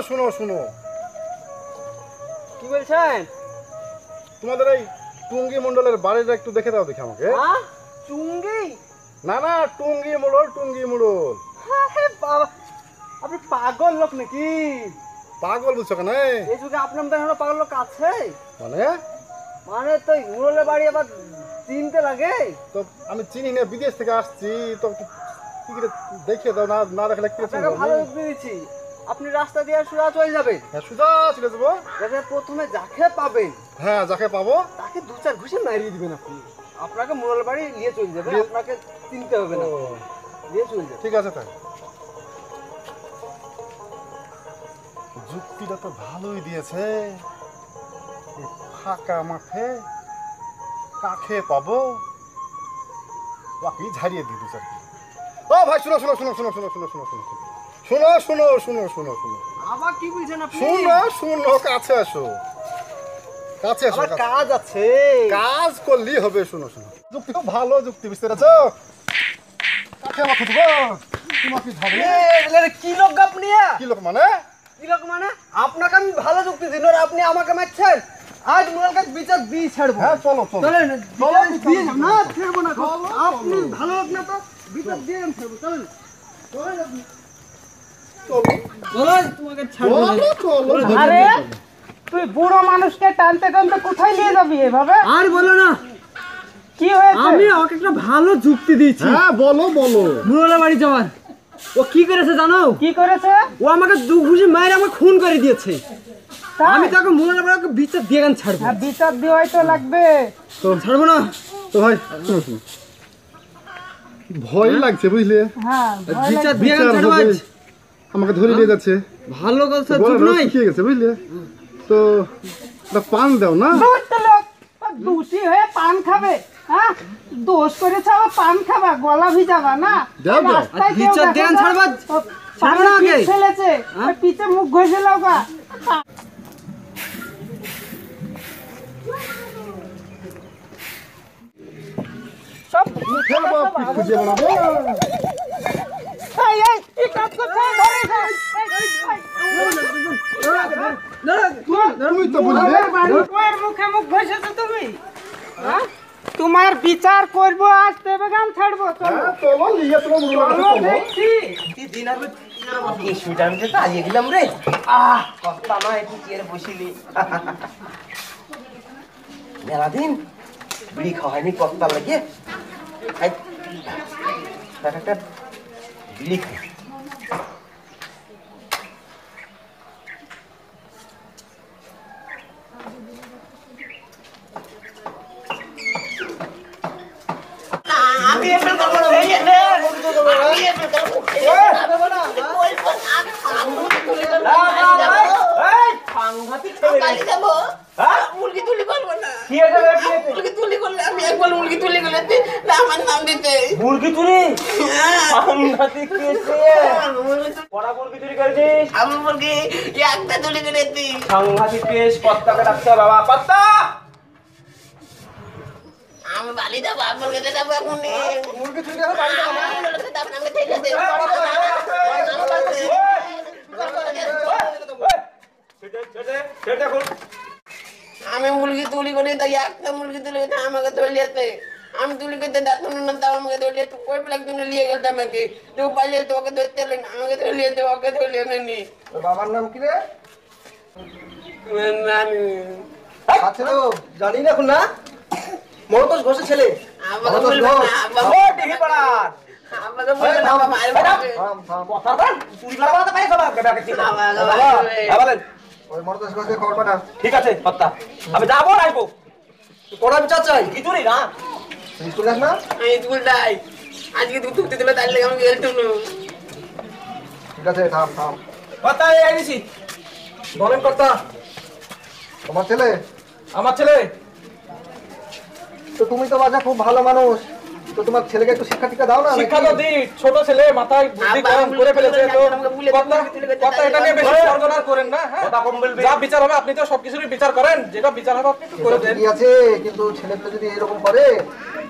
শুনো শুনো, কি বলছেন? তোমাদের এই টুঙ্গি মন্ডলের বাড়িটা একটু দেখে দাও দেখি আমাকে। চুঙ্গি? না না, টুঙ্গি মোড়ল, টুঙ্গি মোড়ল। বাবা, আপনি পাগল লোক নাকি? পাগল বলছো কেন? এই যুগে আপনার মতো এখনো পাগল লোক আছে? মানে মানে তো মুরলের বাড়ি আবার চিনতে লাগে? তো আমি চিনি না, বিদেশ থেকে আসছি, তো কি করে দেখে দাও, না না দেখলে কি আপনাকে ভালো যুক্তি দিচ্ছি, আপনি রাস্তা দিয়ে সোজা চলে যাবেন। হ্যাঁ, সোজা চলে যাবো। প্রথমে যাকে পাবেন, হ্যাঁ, যাকে পাবো তাকে 2-4 ঘুষি মারিয়ে দিবেন আপনি। আপনাকে মুরলের বাড়ি নিয়ে চলে যাবে, আপনাকে চিনতে হবে না, নিয়ে চলে যাবে। ঠিক আছে, তাই যুক্তিটা তো ভালোই দিয়েছে। ফাঁকা মাঠে কাকে পাবো, বাকি ঝাড়িয়ে দিই 2-4। ও ভাই, শুনো শুনো শুনো শুনো শুনো শুনো শুনো শুনো শুনো শুনো শুনো শুনো শুনো আবার কি বলছেন আপনি? শুনো শুনো, কাছে আসো, কাছে আসো। আমার কাজ আছে, কাজ করলেই হবে। শুনো শুনো, যুক্তি খুব ভালো যুক্তি, বুঝতে পেরেছো? কাকে আমার খুঁজবো, তোমাকে ঝাড়িয়ে। কি লোক আপনি? কি লোক মানে? কি লোক মানে? আপনাকে আমি ভালো যুক্তি দিন, আর আপনি আমাকে মারছেন। আজ মুরলকে বিচার দিয়ে ছাড়বো। হ্যাঁ, চলো চলো চলেন, চলো, না ছাড়বো না। আপনি ভালো লোক না, তো বিচার দিয়ে আমি ছাড়বো। চলেন চলেন, আপনি চলেন, তোমাকে ছাড়বো না। আরে তুই বুড়ো মানুষকে টানতে টানতে কোথায় নিয়ে যাবি এভাবে? আর বলো না, কি হয়েছে? আমি ওকে একটা ভালো যুক্তি দিয়েছি। হ্যাঁ, বলো বলো। মুরলের বাড়ি যাওয়ার। ও কি করেছে জানো? কি করেছে? ও আমাকে 2 ঘুষি মাইরে আমাকে খুন করে দিয়েছে। তাই? আমি তাকে মুরলের বাড়ি বিচার দিয়ে গান ছাড়বো। হ্যাঁ, বিচার দেওয়াই তো লাগবে। তো ছাড়বো না। তো ভাই শুনো শুনো, ভয় লাগছে বুঝলে, হ্যাঁ, ভয় বিচার লাগবে। দিয়ে গান ছাড়বো আজ। আমাকে ধরে নিয়ে যাচ্ছে, ভালো কথা গলা চুপ নাই। শুকিয়ে গেছে বুঝলে, তো একটা পান দাও না। দুষ্ট লোক, দোষী হয়ে পান খাবে? হ্যাঁ, দোষ করেছে আবার পান খাবা, গলা ভিজাবা না? দাও, দাও। রাস্তায় কেউ বিচার দেখে দেন না, ছাড়বা, ও ছাড়বো পানে না আগে। পিঠ ফেলেছে, ওই পিঠে মুখ ঘষে লাওগা। সব মুখের বাপ পিঠ খুঁজে বেড়াবো। এই, এই, কি কাজ করছে? ধরে ফেল। তুমি তো বুঝলে। তোমার বাড়ির মুখে মুখ ঘষেছো তুমি? হ্যাঁ? তোমার বিচার করবো আজ, তবে গান ছাড়বো। চলো হ্যাঁ, চলো নিয়ে তোমার মুড়ো কাছে চলো চলো। দেখছি। মেলাদিন বিড়ি খাওয়ায়নি, কত্তা লাগে একটা বিড়ি খাই। আমি এফেল করবো না, আমি এফেল করবো মুরগি তুলি করবো না। মুরগি তুলি করলে আমি একবার মুরগি তুলি করলে আমার নাম দিতে। মুরগি চুরি? সাংঘাতিক কেস রে। কড়া মুরগি চুরি করেছিস? আমি মুরগি একটা তুলি করে দিই। সাংঘাতিক কেস, কর্তাকে ডাকতে হবে। বাবা কর্তা, আমি বালি যাবো, মুরগিতে যাবো এখন। মুরগি চুরি করে বাড়ি যাবো না। আমি ঠিক আছে। আমি মুরগি তুলি করে তাই একটা মুরগি তুলি করে আমাকে ধরলিয়েছে। আমি তুলি করতে দেখুন না, তাও আমাকে ধরলিয়ে তো কই প্লাক জন্য নিয়ে গেল আমাকে। তো পালিয়ে তো ওকে ধরতে এলেন, আমাকে ধরলিয়েছে, ওকে ধরলিয়ে নেনি। বাবার নাম কি রে? নানি আছে তো জানি না এখন, না মরতোষ ঘোষের ছেলে। আমাকে বলবেন না, ও ডিহি পাড়া। আমাকে বলবেন না, বাবা মারবে। কথা বল, চুরি করা কথা পাই সব ব্যাগে ঠিক আছে। আমাকে মারবে। বলেন। ওই মরতোষ ঘোষের খবর পাঠা। ঠিক আছে কর্তা, আমি যাবো আর আসবো। কোড়া বিচার চাই। কি চুরি না? স্কুল যাস না? আমি স্কুল যাই, আজকে তুই তুলতে দিলে তার লেগে আমি গেলতুম না। ঠিক আছে, থাম থাম। কর্তা এই আইছি। বলেন কর্তা, তোমার ছেলে? আমার ছেলে। তো তুমি তো বাজা খুব ভালো মানুষ, তো তোমার ছেলেকে একটু শিক্ষা টিক্ষা দাও না। শিক্ষা তো দিই, ছোট ছেলে মাথায় বুদ্ধি গরম করে ফেলেছে তো। কথা এটা নিয়ে বেশি সর্বনাশ করেন না। হ্যাঁ, কথা কম বলবেন। যা বিচার হবে আপনি তো সবকিছুরই বিচার করেন, যেটা বিচার হবে আপনি একটু করে দেন। ঠিক আছে, কিন্তু ছেলেটা যদি এরকম করে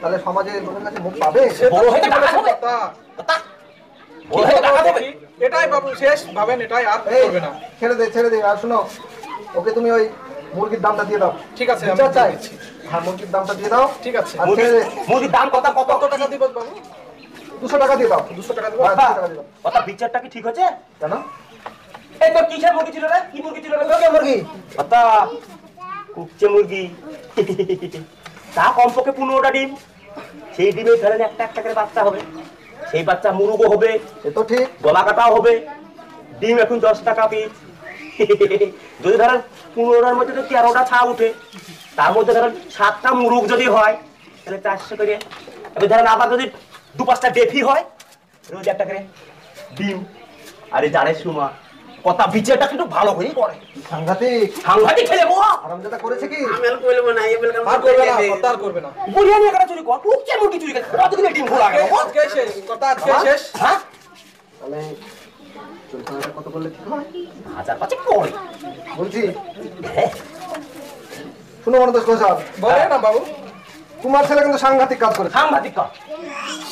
তাহলে সমাজে লোকের কাছে মুখ পাবে। বড় হয়ে বলেছে কথা। কি করে টাকা দেবে? এটাই বাবু শেষ ভাবেন, এটাই আর করবে না। ছেড়ে দে। আর শোনো, ওকে তুমি ওই মুরগির দামটা দিয়ে দাও। ঠিক আছে, আমি বিচার চাই। দিচ্ছি। হ্যাঁ, মুরগির দামটা দিয়ে দাও। ঠিক আছে। আর ছেড়ে দে। মুরগির দাম কত কত টাকা দিব বাবু? 200 টাকা দিয়ে দাও। 200 টাকা দিব। হ্যাঁ, 200 টাকা দিয়ে দাও। কথা বিচারটা কি ঠিক হচ্ছে? কেন? এই তো কিসের মুরগি ছিল রে? কি মুরগি ছিল রে? ওকে মুরগি। কথা কুকচে মুরগি। তা কমপক্ষে 15টা ডিম। সেই ডিমে ধরেন একটা করে বাচ্চা হবে। সেই বাচ্চা মুরগও হবে, এ তো ঠিক। গলা কাটাও হবে। ডিম এখন 10 টাকা পিস। যদি ধরেন 15টার মধ্যে যদি 13টা ছা উঠে, তার মধ্যে ধরেন 7টা মুরগ যদি হয়, তাহলে 400 করে। এবার ধরেন আবার যদি 2-5টা ডেফি হয়, রোজ একটা করে ডিম। আরে জানিস সুমা, কথা বিচারটা কিন্তু ভালো করেই করে। সাংঘাতিক খেলে বাবা হারামজাদা করেছে কি? আমি আর কইলব না, এই বলকাম আর করবে না, কথা আর করবে না। বুড়িয়া নিয়ে চুরি কর, কুকচে মুরগি চুরি করে কতদিনে ডিম খোলা গেল? আজকে শেষ, কথা আজকে শেষ। হ্যাঁ, তাহলে চুলকানাটা কত করলে ঠিক হয়? 1000 পরে বলছি, শুনো মনোজ সাহেব, বলে না বাবু, তোমার ছেলে কিন্তু সাংঘাতিক কাজ করেছে। সাংঘাতিক কাজ।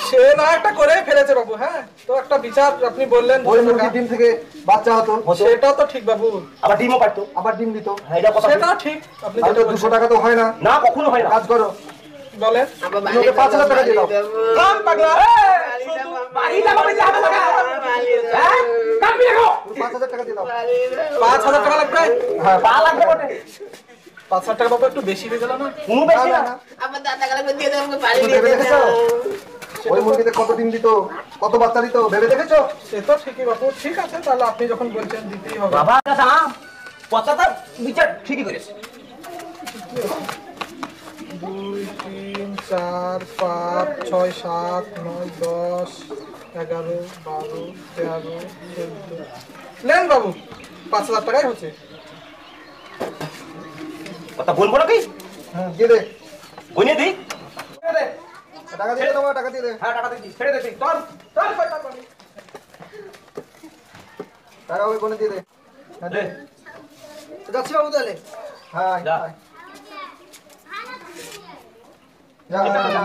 সে না একটা করে ফেলেছে বাবু। হ্যাঁ, তো একটা বিচার আপনি বললেন ওই মুরগির ডিম থেকে বাচ্চা হতো, সেটাও তো ঠিক বাবু, আবার ডিমও পারতো। আবার ডিম দিত। হ্যাঁ, এটা কথা সেটাও ঠিক। আপনি তাহলে যেটা 200 টাকা তো হয় না। না, কখনো হয় না। কাজ করো, বলেন। আবার তুমি ওকে 5000 টাকা দিয়ে দাও। কাম পাগলা। বাড়ি যাবো বলে যাবো না। হ্যাঁ, কাম দেখো। 5000 টাকা দিয়ে দাও। 5000 টাকা লাগবে? হ্যাঁ, পা লাগবে বটে। 5000 টাকা বাবু একটু বেশি হয়ে গেল না? কোনো বেশি না। আবার দাদা গেলে দিয়ে দেবো, আমাকে বাড়ি তুমি দিয়ে ভেবে দেবো। দেখেছো ওই মুরগিতে কত ডিম দিত, কত বাচ্চা দিত? ভেবে দেখেছো? সে তো ঠিকই বাবু, ঠিক আছে, তাহলে আপনি যখন বলছেন দিতেই হবে। বাবা দাম কথাটা বিচার ঠিকই করেছে। 2 3 4 5 6 7 9 10 11 12 13 14 নেন বাবু, 5000 টাকাই হচ্ছে। কথা বলবো নাকি? হ্যাঁ, দিয়ে দে। বইনে দিই। টাকা দিয়ে দেবো, টাকা দিয়ে দে। হ্যাঁ, টাকা দিচ্ছি, ছেড়ে দিচ্ছি। চল চল টাকা ওই কোণে দিয়ে দে। হ্যাঁ, দে। যাচ্ছি বাবু তাহলে। হ্যাঁ, যা। আয়। যা, যা, যা।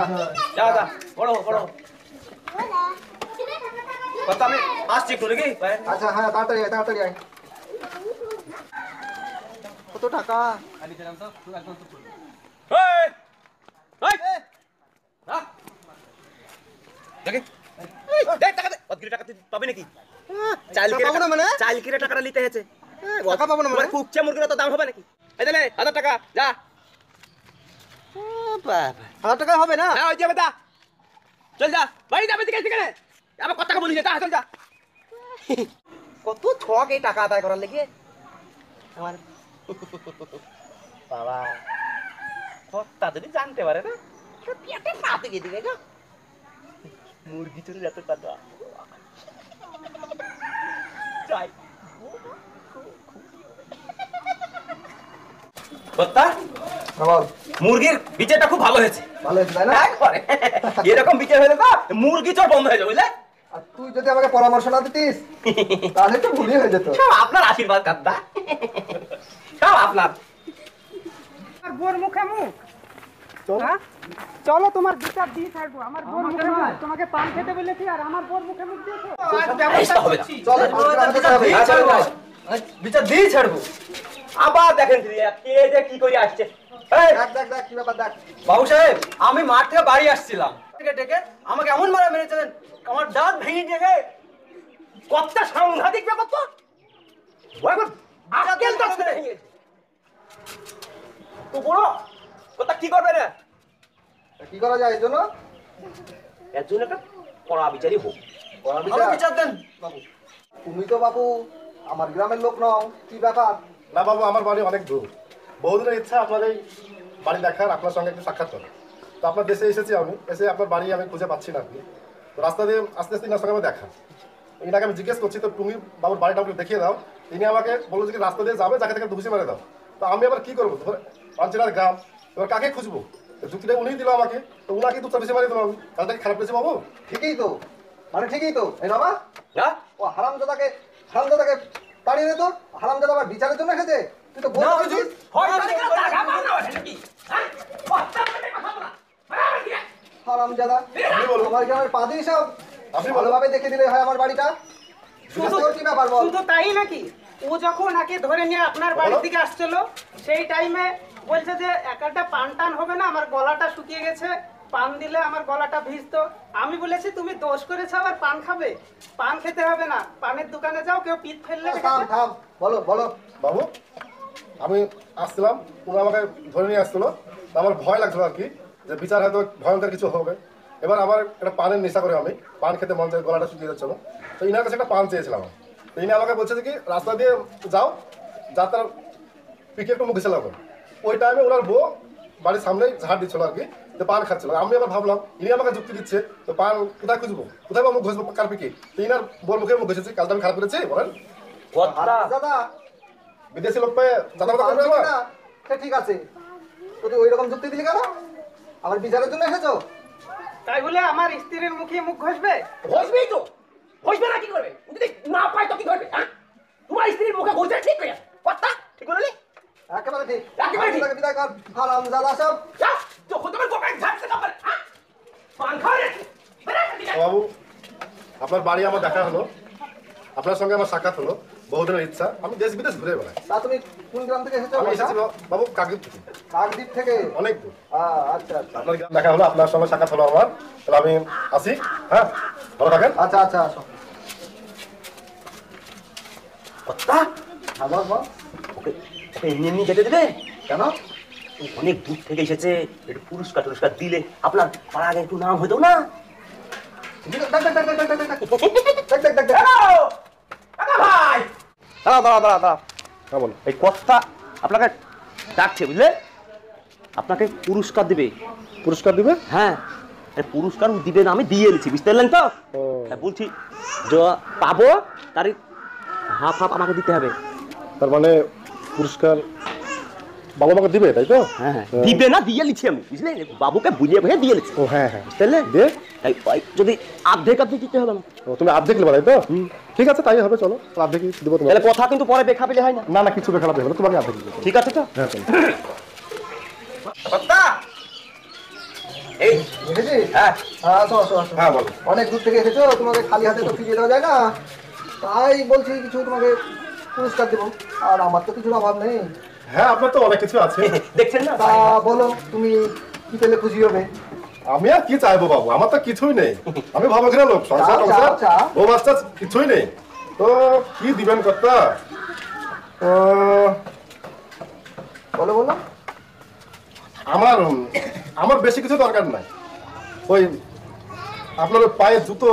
যা যা, বড় বড় কথা আমি আসছি একটু নাকি? আচ্ছা, হ্যাঁ, তাড়াতাড়ি আয়, তাড়াতাড়ি আয়। কত টাকা? এই, এই, না। দেখি। এই, দে টাকা দে। অতগুলো টাকা তুই পাবি নাকি? চাইল কিরে পাবো না মানে? চাইল কিরে টাকাটা নিতে হয়েছে। টাকা পাবো না মানে? কুকচে মুরগির তো দাম হবে নাকি? এই দিলে 1000 টাকা, যা। ও বাবা। 1000 টাকা হবে না? হ্যাঁ, ওই যাবে দা। চল যা। বাড়ি যাবে দিকে দিকে। আবার কত টাকা বলিস যা, চল যা। কত ছক এই টাকা আদায় করার লেগে আমার বাবা কর্তা যদি জানতে পারে না, পেটে পাতে গিয়ে দিবে গো। মুরগি চুরির এত টাকা চাই। কর্তা, বল। মুরগির বিচারটা খুব ভালো হয়েছে। ভালো হয়েছে তাই না? একবারে। এরকম বিচার হলে তো মুরগি চোর বন্ধ হয়ে যাবে, বুঝলে? আর তুই যদি আমাকে পরামর্শ না দিতিস তাহলে একটু ভুলই হয়ে যেত। সব আপনার আশীর্বাদ কর্তা, সব আপনার। আর বোর মুখে মুখ। হ্যাঁ? চলো তোমার বিচার দিয়ে ছাড়বো। আমার বোর মুখে মুখ। তোমাকে পান খেতে বলেছি আর আমার বোর মুখে মুখ দিয়েছো। চেষ্টা হবে না। চল, আমাদের কাছে হবে। হ্যাঁ, চল, চল। বিচার দিয়ে ছাড়বো। আবার দেখেন কে যে কি করে আসছে। এই, দেখ দেখ দেখ কি ব্যাপার দেখ। বাবু সাহেব, আমি মাঠ থেকে বাড়ি আসছিলাম, ডেকে আমাকে এমন মারা মেরেছিলেন, আমার দাঁত ভেঙে গিয়ে। কতটা সাংঘাতিক ব্যাপার তো। আজকাল তো ছেড়ে গিয়েছে। তো বড় কথা কি করবে না? কি করা যায় এর জন্য? এর জন্য একটা কড়া বিচারই হোক। কড়া ভালো বিচার দেন বাবু, তুমি তো বাবু আমার গ্রামের লোক নও, কি ব্যাপার? না বাবু, আমার বাড়ি অনেক দূর। বহুদিনের ইচ্ছা আপনার এই বাড়ি দেখার, আপনার সঙ্গে একটু সাক্ষাৎ করার। তো আপনার দেশে এসেছি আমি, এসে আপনার বাড়ি আমি খুঁজে পাচ্ছি না। আপনি তো রাস্তা দিয়ে আস্তে আস্তে ইনার সঙ্গে আমার দেখা। ইনাকে আমি জিজ্ঞেস করছি, তো তুমি বাবুর বাড়িটা আমাকে দেখিয়ে দাও। তিনি আমাকে বললো যে রাস্তা দিয়ে যাবে, যাকে থেকে ঘুষি মেরে দাও। তো আমি আবার কি করবো? পাঞ্চেরার গ্রাম, এবার কাকে খুঁজবো? যুক্তিটা উনিই দিল আমাকে, তো উনাকে দুটো বেশি মারি দিলাম। তাহলে খারাপ পেয়েছে বাবু? ঠিকই তো, মানে ঠিকই তো। এই বাবা, না ও হারামজাদাকে তাড়িয়ে দে তো। হারামজাদা আবার বিচারের জন্য এসেছে। তুই তো বলতে পারছিস। হারামজাদা, আমার গ্রামের পা দিয়ে সব আপনি ভালোভাবে দেখে দিলে হয় আমার বাড়িটা। তোর কি ব্যাপার বল? শুধু তাই নাকি, ও যখন আগে ধরে নিয়ে আপনার বাড়ির দিকে আসছিল সেই টাইমে বলছে যে একটা পান টান হবে না, আমার গলাটা শুকিয়ে গেছে, পান দিলে আমার গলাটা ভিজতো। আমি বলেছি তুমি দোষ করেছো, আবার পান খাবে? পান খেতে হবে না, পানের দোকানে যাও, কেউ পিঠ ফেললে থাম থাম, বলো বলো। বাবু আমি আসছিলাম, উনি আমাকে ধরে নিয়ে আসছিল, তো আমার ভয় লাগছিল আর কি, যে বিচার হয়তো ভয়ঙ্কর কিছু হবে। এবার আমার একটা পানের নেশা করে, আমি পান খেতে মন চাই, গলাটা শুকিয়ে যাচ্ছিল, তো ইনার কাছে একটা পান চেয়েছিলাম। তো ইনি আমাকে বলছে যে কি রাস্তা দিয়ে যাও, যা তার পিকে একটু মুখে ছিলাম। ওই টাইমে ওনার বউ বাড়ির সামনেই ঝাড় দিচ্ছিল আর কি, যে পান খাচ্ছিল। আমি আবার ভাবলাম ইনি আমাকে যুক্তি দিচ্ছে, তো পান কোথায় খুঁজবো, কোথায় বা মুখ ঘষবো কার পিকে, তো ইনার বউর মুখে মুখ ঘষেছি। কালটা আমি খারাপ করেছি বলেন? দাদা বিদেশি লোক পেয়ে জানা কথা বলবে আমার? না, সে ঠিক আছে, তুই ওই রকম যুক্তি দিলি কেন? আমার বিচারের জন্য এসেছো? তাই বলে আমার স্ত্রীর মুখে মুখ ঘষবে? ঘষবেই তো, ঘষবে না কি করবে? যদি না পায় তো কি করবে? হ্যাঁ, তোমার স্ত্রীর মুখে ঘষে ঠিক করে কথা ঠিক বললি? একেবারে ঠিক, একেবারে ঠিক। তাকে বিদায় কর। হারামজাদা সব। যা যখন তোমার গোপাল ঝাড়ছে কাপড়, হ্যাঁ, পান খাওয়া বাবু আপনার বাড়ি আমার দেখা হলো, আপনার সঙ্গে আমার সাক্ষাৎ হলো, বহুদিনের ইচ্ছা। আমি দেশ বিদেশ ঘুরে বেড়াই। তা তুমি কোন গ্রাম থেকে এসেছো? আমি এসেছি বাবু কাকদ্বীপ থেকে, কাকদ্বীপ থেকে? অনেক দূর। আচ্ছা আচ্ছা আপনার গ্রাম দেখা হলো, আপনার সঙ্গে সাক্ষাৎ হলো আমার, তাহলে আমি আসি। হ্যাঁ, ভালো থাকেন। আচ্ছা আচ্ছা, আসো। কথা হ্যাঁ বল বল। ওকে ওকে এমনি এমনি যেতে দেবে? কেন? ও অনেক দূর থেকে এসেছে, একটু পুরস্কার টুরস্কার দিলে আপনার পাড়া আগে একটু নাম হতো না? দেখ দেখ দেখ দেখ দেখ দেখ দেখ দেখ দেখ দেখ। ভাই দাঁড়াও দাঁড়াও দাঁড়াও দাঁড়াও, হ্যাঁ বলুন। এই কথা আপনাকে ডাকছে বুঝলে, আপনাকে পুরস্কার দিবে। পুরস্কার দিবে? হ্যাঁ, এই পুরস্কার দিবে না, আমি দিয়ে এনেছি, বুঝতে পারলেন তো? ও। হ্যাঁ, বলছি যা পাবো তার হাফ হাফ আমাকে দিতে হবে। তার মানে পুরস্কার বাবা আমাকে দিবে, তাই তো? হ্যাঁ হ্যাঁ, দিবে না দিয়ে নিচ্ছি আমি, বুঝলেন? বাবুকে বুঝিয়ে বুঝিয়ে দিয়ে নিচ্ছি, ও হ্যাঁ হ্যাঁ, বুঝতে পারলেন? দিয়ে তাই ওই যদি অর্ধেক অর্ধেক দিতে হবে না। ও তুমি অর্ধেক নেবে, তাই তো? ঠিক আছে, তাই হবে, চলো অর্ধেক দেবো তোমার। তাহলে কথা কিন্তু পরে বেখা পেলে হয় না। না না, কিছু বেখালাপ হবে, তোমাকে অর্ধেক দেবো। ঠিক আছে তো? হ্যাঁ চলো। এই এসেছিস? হ্যাঁ আসো আসো আসো। হ্যাঁ বলো। অনেক দূর থেকে এসেছো, তোমাকে খালি হাতে তো ফিরিয়ে দেওয়া যায় না, তাই বলছি কিছু তোমাকে পুরস্কার দেবো। আর আমার তো কিছুর অভাব নেই। হ্যাঁ, আপনার তো অনেক কিছু আছে। দেখছেন না? তা বলো তুমি কি পেলে খুশি হবে? আমি আর কি চাইবো বাবু, আমার তো কিছুই নেই। আমি ভাবো কিনা লোক, সংসার আচ্ছা, সংসার আচ্ছা। ও বাচ্চা কিছুই নেই, তো কি দিবেন কর্তা? বলো বলো। আমার আমার বেশি কিছু দরকার নাই। ওই আপনার ওই পায়ের জুতো,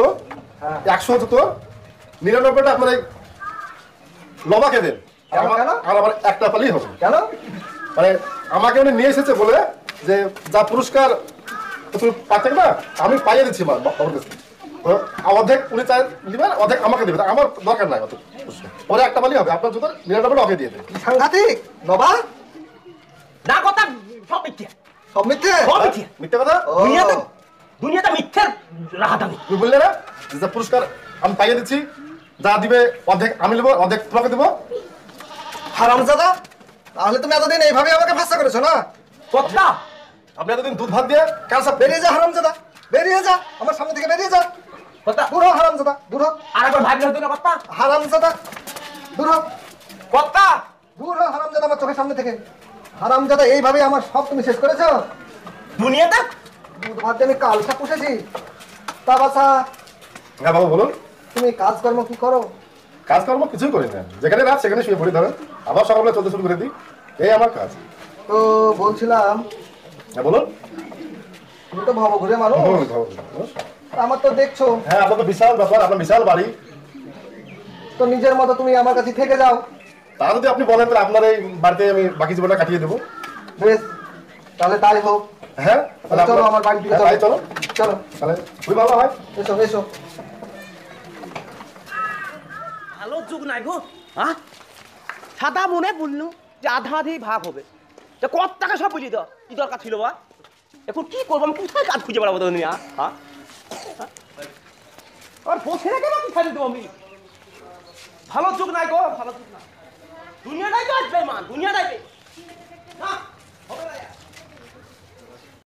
100 জুতো 99টা আপনার এই লবাকে দেন। আর আমার- কেন? আর আমার একটা পালেই হবে। কেন? মানে আমাকে উনি নিয়ে এসেছে বলে যে যা পুরস্কার তুমি পাচ্ছেন না, আমি পাইয়ে দিচ্ছি বাবুর কাছে। তো অর্ধেক উনি চাই দিবেন, অর্ধেক আমাকে দেবে, আমার দরকার নাই অত পুরস্কার। পরে একটা পালেই হবে, আপনার জুতো 99টা ওকে দিয়ে দেন। সাংঘাতিক নবা, না কথা সব মিথ্যে, সব মিথ্যে। সব মিথ্যে। মিথ্যে কথা? ও, দুনিয়াতে মিথ্যের রাহাদানি। তুমি বললে না যে পুরস্কার আমি পাইয়ে দিচ্ছি, যা দিবে অর্ধেক আমি নেবো, অর্ধেক তোমাকে দেবো। হারামজাদা, তাহলে তুমি এতদিন এইভাবে আমাকে ফাঁসা করেছো না? কথা আপনি এতদিন দুধ ভাত দিয়ে কার সব বেরিয়ে যা হারামজাদা, বেরিয়ে যা আমার সামনে থেকে, বেরিয়ে যা। কথা দূর হ হারামজাদা, দূর হ। আর একবার ভাবলে হতো না কথা। হারামজাদা, দূর হ, কথা দূর হ হারামজাদা আমার চোখের সামনে থেকে। হারামজাদা, এইভাবে আমার সব তুমি শেষ করেছো। দুনিয়াতে দুধ ভাত দিয়ে আমি কালসা পুষেছি। তা বাছা, হ্যাঁ বাবু বলুন। তুমি কাজকর্ম কি করো? কাজকর্ম কিছুই করি না, যেখানে রাত সেখানে শুয়ে পড়ি, ধরেন আবার সকালে চলতে শুরু করে দিই, এই আমার কাজ। তো বলছিলাম, হ্যাঁ বলুন। তুমি তো ভবঘুরে মানুষ, আমার তো দেখছো। হ্যাঁ, আপনার তো বিশাল ব্যাপার, আপনার বিশাল বাড়ি। তো নিজের মতো তুমি আমার কাছে থেকে যাও। তা যদি আপনি বলেন তাহলে আপনার এই বাড়িতে আমি বাকি জীবনটা কাটিয়ে দেবো। বেশ, তাহলে তাই হোক। হ্যাঁ তাহলে চলো আপনার- আমার বাড়ি থেকে, হ্যাঁ, তাই চলো, চলো তাহলে খুবই ভালো হয়। এসো এসো। ভালো যুগ নাই গো। হ্যাঁ, সাদা মনে বললো যে আধা আধি ভাগ হবে, তা কত টাকা সব বুঝিয়ে দাও, কি দরকার ছিল বা? এখন কি করবো, আমি কোথায় কাজ খুঁজে বেড়াবো তুমি? হ্যাঁ, আর বসে রেখে বা কি খাই দেবো আমি? ভালো যুগ নাই গো, ভালো যুগ নাই। দুনিয়াটাই তো আসবে মান, দুনিয়াটাই